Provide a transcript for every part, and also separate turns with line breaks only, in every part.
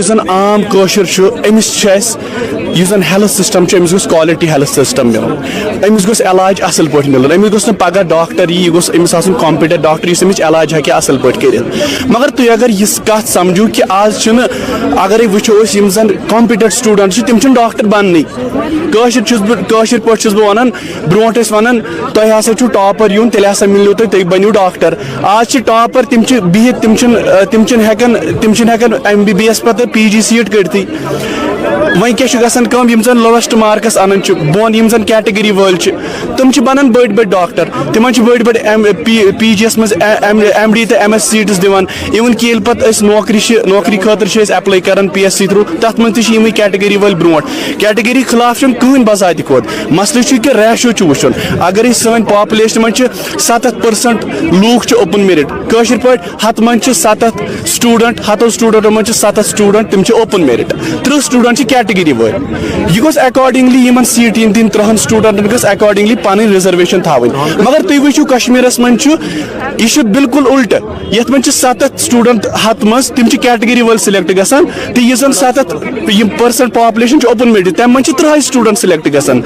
زن عام کوشر امس یُس زن ہیلتھ سسٹم امس گوٚژھ کالٹی ہیلتھ سسٹم ملن امس گوٚژھ علاج اصل پٲٹھۍ ملن امس گوٚژھ نہٕ پگہہ ڈاکٹر یہِ گوٚژھ امس آسُن کمپیٹنٹ ڈاکٹر یُس امِچ علاج ہیٚکہِ اصل پٲٹھۍ کٔرِتھ مگر تُہۍ اگر یِژھ کتھ سمجھو کہِ آز چھُنہٕ اگرے وٕچھو أسۍ یِم زن کمپیٹنٹ سٹوٗڈنٹ چھِ تِم چھِنہٕ ڈاکٹر بننٕے کٲشِر پٲٹھۍ چھُس بہٕ ونان برونٛٹھ ٲسۍ ونان تۄہہِ ہسا چھُو ٹاپر یُن تیٚلہِ ہسا مِلیو تُہۍ بٔنِو ڈاکٹر آز چھِ ٹاپر تِم چھِ بِہِتھ تِم چھِنہٕ ہٮ۪کان MBBS پتہٕ PG سیٖٹ کٔڑتھٕے وۄنۍ کیٛاہ چھُ گژھان کٲم یِم زن لوویسٹ مارکس انان چھِ بۄن یِم زن کیٹگری وٲلۍ چھِ تِم چھِ بنان بٔڑۍ ڈاکٹر تِمن چھِ بٔڑۍ PG یس منٛز MD تہٕ MS سیٖٹٕس دِوان اِوٕن کہِ ییٚلہِ پتہٕ أسۍ نوکری خٲطرٕ چھِ أسۍ ایپلاے کران PSC تھروٗ تتھ منٛز تہِ چھِ یِمٕے کیٹگری وٲلۍ برونٛٹھ کیٹگری خلاف چھُنہٕ کٕہٕنۍ بذاتہِ خود مسلہٕ چھُ کہِ ریشو چھُ وٕچھُن اگر أسۍ سٲنۍ پاپولیشن منٛز چھِ 70% لوٗکھ چھِ اوپن میرٹ کٲشِر پٲٹھۍ 100 منٛز چھِ 7 سٹوٗڈنٹ 100 سٹوٗڈنٹو منٛز چھِ 7 سٹوٗڈنٹ تِم چھِ اوپن میرٹ 30 سٹوٗڈنٹ چھِ کیٹگری وٲلۍ یہِ گوٚژھ ایکاڈنگلی یِمن سیٖٹہٕ دِنۍ 30 سٹوٗڈنٹن گٔژھ ایکاڈنگلی پنٕنۍ رِزرویشن تھاوٕنۍ مگر تُہۍ وٕچھِو کشمیٖرس منٛز چھُ یہِ چھُ بالکل الٹہٕ یتھ منٛز چھِ 7 سٹوٗڈنٹ 100 منٛز تِم چھِ کیٹگری وٲلۍ سِلیکٹ گژھان تہٕ یُس زن 7 یِم پٔرسنٹ پاپولیشن چھِ اوپن میرٹ تمہِ منٛز چھِ 30 سٹوٗڈنٹ سِلیکٹ گژھان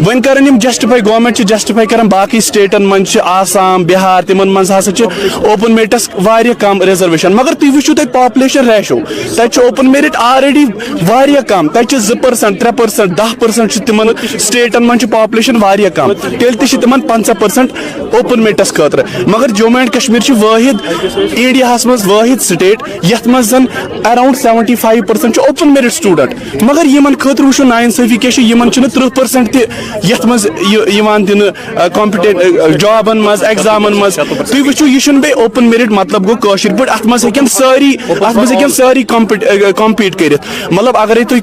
وۄنۍ کران یِم جسٹِفاے گورمینٹ چھِ جسٹِفاے کران باقٕے سٹیٹن منٛز چھِ آسام بِہار تِمن منٛز ہسا چھِ اوپن میرٹس واریاہ کم رِزرویشن مگر تُہۍ وٕچھِو تَتہِ پاپولیشن ریشو تَتہِ چھُ اوپن میرٹ آلریڈی واریاہ کم تَتہِ چھِ 2% 3% 10% چھِ تِمن سٹیٹن منٛز چھِ پاپولیشن واریاہ کم تیٚلہِ تہِ چھِ تِمن 50% اوپن میرٹس خٲطرٕ مگر جموں اینڈ کشمیٖر چھِ وٲحد انڈیاہس منٛز وٲحد سٹیٹ یتھ منٛز زن اراوُنڈ 75% چھِ اوپن میرٹ سٹوٗڈنٹ مگر یِمن خٲطرٕ وٕچھو نااِنصٲفی کیٛاہ چھِ یِمن چھِنہٕ 30% تہِ یتھ منٛز یِوان دِنہٕ کمپِٹیٹ جابن منٛز ایگزامن منٛز تُہۍ وٕچھِو یہِ چھُنہٕ بیٚیہِ اوپن میرٹ مطلب گوٚو کٲشِر پٲٹھۍ اتھ منٛز ہٮ۪کن سٲری کمپیٖٹ کٔرِتھ مطلب اگرے تُہۍ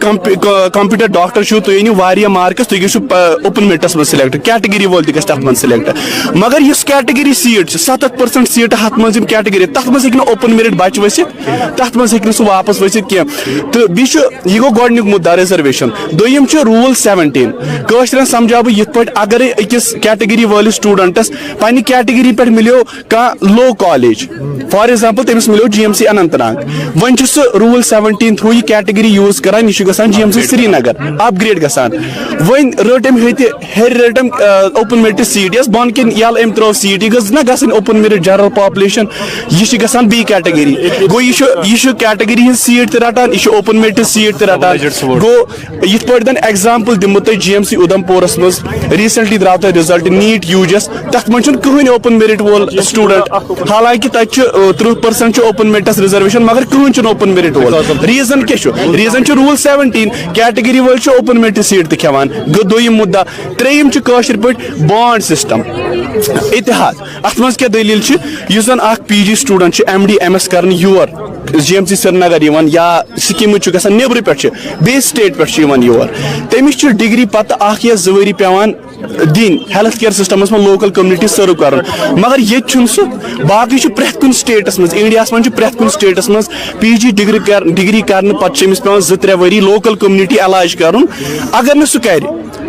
کمپیوٹر ڈاکٹر چھِو تُہۍ أنِو واریاہ مارکس تُہۍ گٔژھِو اوپن میرٹس منٛز سِلیکٹ کیٹگری وول تہِ گژھِ تتھ منٛز سِلیکٹ مگر یُس کیٹگری سیٖٹ چھِ 70% سیٖٹہٕ ہتھ منٛز یِم کیٹگری تتھ منٛز ہٮ۪کہِ نہٕ اوپن میرٹ بچہِ ؤسِتھ تتھ منٛز ہٮ۪کہِ نہٕ سُہ واپس ؤسِتھ کینٛہہ تہٕ بیٚیہِ چھُ یہِ گوٚو گۄڈنیُک مُدا رِزرویشن دوٚیِم چھُ روٗل 17 کٲشرٮ۪ن سمجھاو بہٕ یِتھ پٲٹھۍ اگرے أکِس کیٹگری وٲلِس سٹوٗڈنٹس پننہِ کیٹگری پٮ۪ٹھ مِلیو کانٛہہ لو کالیج فار ایگزامپل تٔمِس مِلیو GMC اننت ناگ وۄنۍ چھُ سُہ روٗل 17 تھروٗ یہِ کیٹگری یوٗز کران یہِ چھُ گژھان GMC سرینگر اپگریڈ گژھان وۄنۍ رٔٹ أمۍ ہیٚرِ رٔٹ أمۍ اوپن میرٹ سیٖٹ یۄس بۄن کِنۍ یَلہٕ أمۍ ترٲو سیٖٹ یہِ گٔژھ نہ گژھٕنۍ اوپن میرٹ جنرل پاپولیشن یہِ چھِ گژھان B کیٹگری گوٚو یہِ چھُ کیٹگری ہٕنٛز سیٖٹ تہِ رٹان یہِ چھُ اوپن میرٹ سیٖٹ تہِ رٹان گوٚو یِتھ پٲٹھۍ زن ایگزامپل دِمو تۄہہِ GMC اُدھمپوٗرس منٛز ریٖسنٹلی درٛاو تۄہہِ رِزلٹ نیٖٹ UGS تتھ منٛز چھُنہٕ کٕہٕنۍ اوپن میرٹ وول سٹوٗڈنٹ حالانکہِ تتہِ چھُ 30% چھُ اوپن میرٹس رِزرویشن مگر کٕہٕنۍ چھُنہٕ اوپن میرٹ وول ریٖزن کیٛاہ چھُ ریٖزن چھُ روٗل 17 کیٹگری وٲلۍ چھِ اوپن میرٹ سیٖٹ تہِ کھٮ۪وان گوٚو دوٚیِم مُدا ترٛیٚیِم چھُ کٲشِر پٲٹھۍ بانڈ سسٹم اتحاد اتھ منٛز کیٛاہ دٔلیٖل چھِ یُس زن اکھ PG سٹوٗڈنٹ چھُ MD MS کرنہٕ یور GMC سرینگر یِوان یا سکیٖمٕز چھُ گژھان نیبرٕ پٮ۪ٹھ چھِ بیٚیہِ سٹیٹ پٮ۪ٹھ چھُ یِوان یور تٔمِس چھُ ڈگری پتہٕ 1 یا 2 ؤری پیٚوان دِنۍ ہیلتھ کیر سسٹمس منٛز لوکل کومنٹی سٔرو کرُن مگر ییٚتہِ چھُنہٕ سُہ باقٕے چھُ پرٛٮ۪تھ کُنہِ سٹیٹس منٛز انڈیاہس منٛز چھُ پرٛٮ۪تھ کُنہِ سٹیٹس منٛز PG ڈگری کرنہٕ پتہٕ چھُ أمِس پیٚوان 2-3 ؤری لوکل کومنٹی علاج کرُن اگر نہٕ سُہ کرِ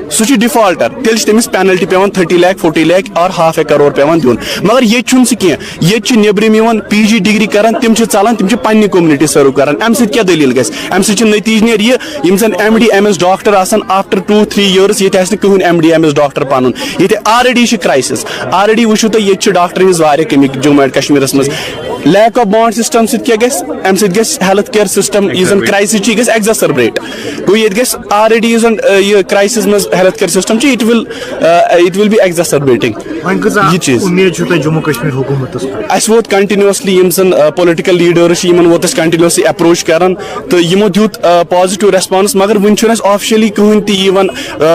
سُہ چھُ ڈِفالٹر تیٚلہِ چھِ تٔمِس پینلٹی پیٚوان 30 lakh 40 lakh اور ½ crore پیٚوان دیُن مگر ییٚتہِ چھُنہٕ سُہ کینٛہہ ییٚتہِ چھِ نیبرِم یِوان PG ڈگری کران تِم چھِ ژلان تِم چھِ پننہِ کومنٹی سٔرو کران امہِ سۭتۍ کیٛاہ دٔلیٖل گژھِ امہِ سۭتۍ چھُ نتیٖجہٕ نیرِ یہِ یِم زن MD MS ڈاکٹر آسان آفٹر 2-3 years ییٚتہِ آسہِ نہٕ کٕہٕنۍ MD MS ڈاکٹر پنُن ییٚتہِ آلریڈی چھِ کرایسِس آلریڈی وٕچھِو تُہۍ ییٚتہِ چھِ ڈاکٹر ہٕنٛز واریاہ کٔمی جموں اینڈ کشمیٖرس منٛز لیک آف بانڈ سسٹم سۭتۍ کیٛاہ گژھِ امہِ سۭتۍ گژھِ ہیلتھ کیر سسٹم یُس زن کرایسِس چھُ یہِ گژھِ ایگزاسربیٹ گوٚو ییٚتہِ گژھِ آلریڈی یُس زن یہِ کرایسِس منٛز ہیلتھ کیر سسٹم چھُ it will be exacerbating یہِ چیٖز اَسہِ ووت کنٹِنیوسلی یِم زن پُلٹِکل لیٖڈٲرٕس چھِ یِمن ووت اَسہِ کنٹِنیوسلی ایپروچ کران تہٕ یِمو دیُت پازِٹِو ریسپانس مگر وُنہِ چھُنہٕ اَسہِ آفشلی کٕہٕنۍ تہِ یِوان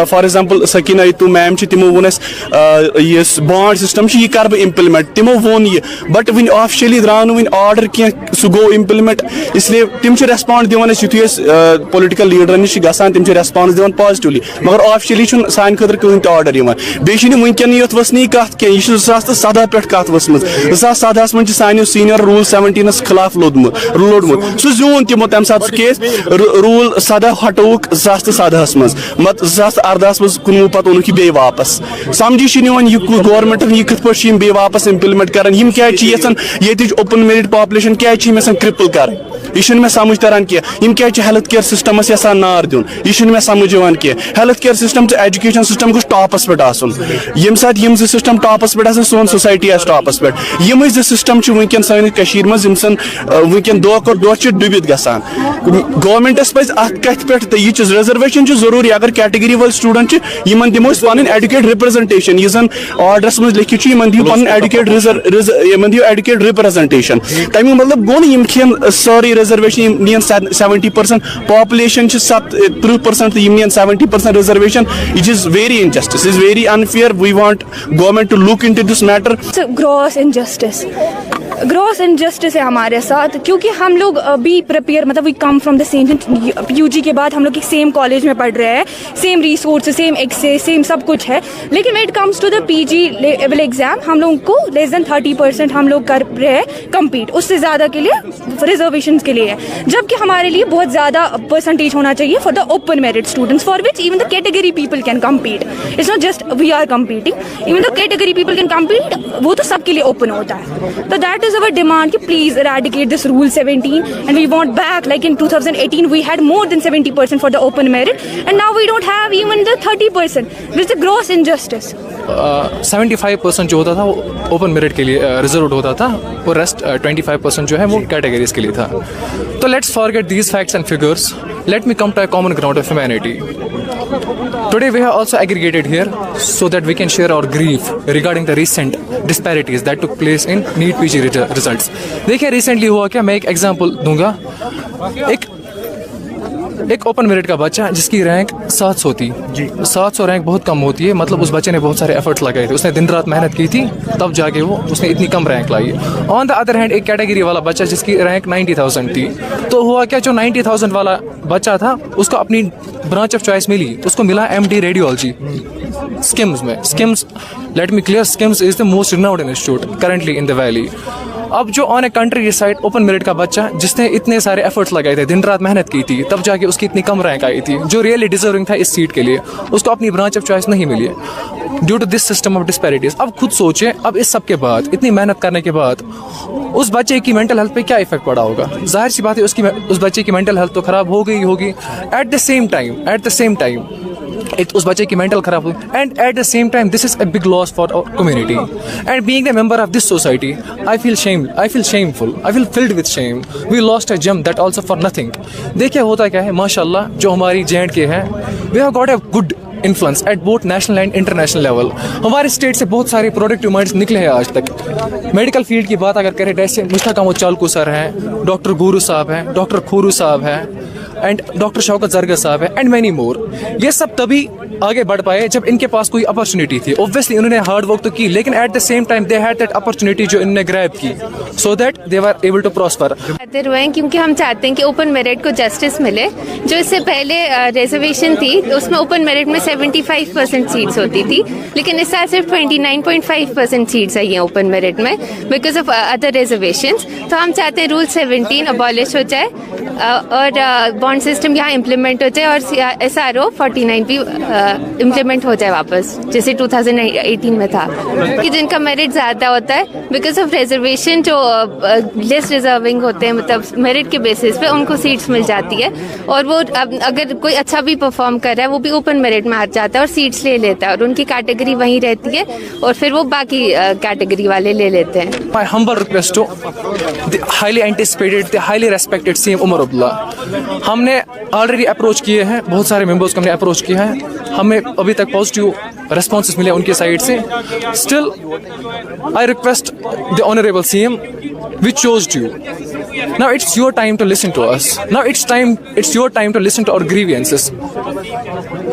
فار ایگزامپل سکیٖنا یتوٗ میم چھِ تِمو ووٚن اَسہِ یُس بانڈ سسٹم چھُ یہِ کرٕ بہٕ امپلمنٹ تِمو ووٚن یہِ بٹ وُنہِ آفشلی درٛاو نہٕ وُنہِ آرڈر کینٛہہ سُہ گوٚو امپلمنٹ اسلیے تِم چھِ ریسپانڈ دِوان اَسہِ یِتھُے أسۍ پُلٹِکل لیٖڈرن نِش چھِ گژھان تِم چھِ ریسپانس دِوان پازٹِولی مگر آفشلی چھُنہٕ سانہِ خٲطرٕ کٕہٕنۍ تہِ آرڈر یِوان بیٚیہِ چھِنہٕ وٕنکیٚن یوت ؤژھنٕے کتھ کینٛہہ یہِ چھِ 2017 پٮ۪ٹھ کتھ ؤژھمٕژ 2017 منٛز چھِ سانیو سیٖنیر روٗل 17 خلاف لوٚڑمُت سُہ زیوٗن تِمو تمہِ ساتہٕ سُہ کیس روٗل 17 ہٹووُکھ 2017 منٛز مطلب 2018 منٛز کُنوُہ پتہٕ اوٚنُکھ یہِ بیٚیہِ واپس سمجھی چھُنہٕ یِوان یہِ گورمینٹن یہِ کِتھ پٲٹھۍ چھِ یِم بیٚیہِ واپس امپلمنٹ کران یِم کیازِ چھِ یژھان ییٚتِچ اوپن میرٹ پاپولیشن کیازِ چھِ یِم یژھان کرپل کرٕنۍ یہ میں سمجھ تران کی ہیلتھ کیئر سسٹمس یسان نار دن یہ میں سمجھ کی ہیلتھ کیئر سسٹم تو ایجوکیشن سسٹم گوس ٹاپس پہ یم سات یم زٕ سسٹم ٹاپس پہ سون سوسائٹی آس ٹاپس پہ یم زٕ سسٹم ونکین سانس مز ونکین دہ کھۄتہٕ دۄہ ڈُبِتھ گژھان گورمنٹس پز ات کتھ پہ یہ ریزرویشن ضروری اگر کیٹگری وٲلۍ سٹوڈنٹ یمن دمو پن ایڈوکیٹ رِپرزنٹیشن یہ زن آرڈرس مز لکھت دیو پن ایڈوکیٹ رِپرزنٹیشن تمیُک مطلب گوٚو نہٕ یم کھٮ۪ن سٲرٕے ریزرویشن یم نین 70% پاپولیشن 30% یم نین 70% reservation it is very injustice is very unfair. We want government to look into this matter.
It's a gross injustice ہے ہمارے ساتھ کیونکہ ہم لوگ بھی پریپیئر مطلب we come from the same U G کے بعد ہم لوگ ایک سیم کالج میں پڑھ رہے ہیں same resources same access same سب کچھ ہے لیکن when it comes to the P G level exam ہم لوگوں کو لیس دین 30% ہم لوگ کر رہے ہیں کمپیٹ اس سے زیادہ کے لیے ریزرویشنس کے لیے ہے جبکہ ہمارے لیے بہت زیادہ پرسنٹیج ہونا چاہیے for the open merit students for which even the category people can compete it's not just we are competing even the category people can compete وہ تو سب کے لیے اوپن ہوتا ہے تو that is our demand ki please eradicate this rule 17 and we want back like in 2018 we had more than 70% for the open merit and now we don't have even the 30%. This is a gross injustice.
75% جو ہوتا تھا وہ open merit کے لیے reserved ہوتا تھا اور rest 25% جو ہے وہ کیٹیگریز کے لیے تھا. تو let's forget these facts and figures. Let me come to a common ground of humanity. Today we have also aggregated here so that we can share our grief regarding the recent disparities that took place in NEET PG results. دیکھیں recently ہوا کیا, میں ایک example دوں گا. ایک open merit کا بچہ جس کی رینک 700 تھی, 700 رینک بہت کم ہوتی ہے, مطلب اس بچے نے بہت سارے ایفرٹس لگائے تھے, اس نے دن رات محنت کی تھی تب جا کے اس نے اتنی کم رینک لائی. آن دا ادر ہینڈ ایک کیٹیگری والا بچہ جس کی رینک 90,000 تھی, تو ہوا کیا جو 90,000 والا بچہ تھا اس کو اپنی برانچ آف چوائس ملی, اس کو ملا MD ریڈیولوجی اسکمز میں. SKIMS let me clear, SKIMS is the most renowned institute currently in the valley. اب جو on a countryside open merit کا بچہ جس نے اتنے سارے ایفرٹس لگائے تھے, دن رات محنت کی تھی, تب جا کے اس کی اتنی کم رینک آئی تھی, جو ریئلی ڈیزرونگ تھا اس سیٹ کے لیے, اس کو اپنی برانچ آف چوائس نہیں ملی due to this system of disparities. اب خود سوچیں, اب اس سب کے بعد اتنی محنت کرنے کے بعد اس بچے کی مینٹل ہیلتھ پہ کیا افیکٹ پڑا ہوگا. ظاہر سی بات ہے اس بچے کی مینٹل ہیلتھ تو خراب ہو گئی ہوگی. ایٹ دا سیم ٹائم اس بچے کی مینٹل خراب ہوئی, and at the same time this is a big loss for our community. And being a member of this society I feel shameful. I feel filled with shame. We lost a gem that also for nothing. دیکھیں ہوتا کیا ہے, ماشاء اللہ جو ہماری JNK ہے, we have got a good influence at both national and international level. ہمارے state سے بہت سارے پروڈکٹیو مائنڈس نکلے ہیں آج تک. میڈیکل فیلڈ کی بات اگر کریں, جیسے مشتاق احمد چالکو سر ہیں, ڈاکٹر گورو صاحب ہیں, ڈاکٹر کھورو صاحب ہیں, اینڈ ڈاکٹر شوکت زرگر صاحب ہیں, اینڈ مینی مور. یہ سب تبھی آگے بڑھ پائے جب ان کے پاس کوئی اپرچونیٹی تھی. اوبویسلی انہوں نے ہارڈ ورک تو کی, لیکن at the same time they had that opportunity جو انہوں نے گریب کی, so that they were able to prosper.
کیونکہ ہم چاہتے ہیں کہ اوپن میرٹ کو جسٹس ملے. جو اس سے پہلے ریزرویشن تھی اس میں اوپن میرٹ میں 75% سیٹس ہوتی تھی, لیکن اس سال صرف 29.5% سیٹس آئی ہیں اوپن میرٹ میں بیکاز آف ادر ریزرویشنس. تو ہم چاہتے ہیں رول 17 ابالش ہو جائے اور بانڈ سسٹم یہاں امپلیمنٹ ہو جائے اور SRO 49 بھی امپلیمنٹ ہو جائے واپس, جیسے 2018 میں تھا. کہ جن کا میرٹ زیادہ ہوتا ہے بیکاز آف ریزرویشن, جو لیس ریزرونگ ہوتے ہیں مطلب میرٹ کے بیسس پہ ان کو سیٹس مل جاتی ہے, اور وہ اگر کوئی اچھا بھی پرفارم کر رہا ہے وہ بھی اوپن میرٹ میں آ جاتا ہے اور سیٹس لے لیتا ہے, اور ان کی کیٹیگری وہیں رہتی ہے اور پھر وہ باقی کیٹیگری والے لے لیتے ہیں.
My humble request to the highly anticipated, the highly respected CM Omar Abdullah, ہم نے آلریڈی اپروچ کیے ہیں, بہت سارے ممبرس کو ہم نے اپروچ کیا ہے, ہمیں ابھی تک پازیٹیو ریسپانسز ملے ان کی سائڈ سے. Still I request the honorable CM we chose you. Now it's your time to listen to us. Now it's your time to listen to our grievances.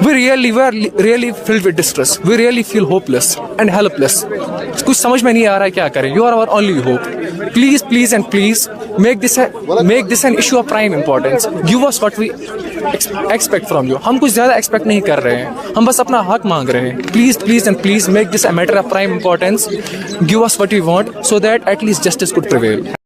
We are really filled with distress. We really feel hopeless and helpless. کچھ سمجھ میں نہیں آ رہا ہے کیا کریں. You are our only hope. Please and please make this an issue of prime importance. Give us what we expect from you. ہم کچھ زیادہ ایکسپیکٹ نہیں کر رہے ہیں, ہم بس اپنا حق مانگ رہے ہیں. Please and please make this a matter of prime importance. Give us what we want so that at least justice could prevail.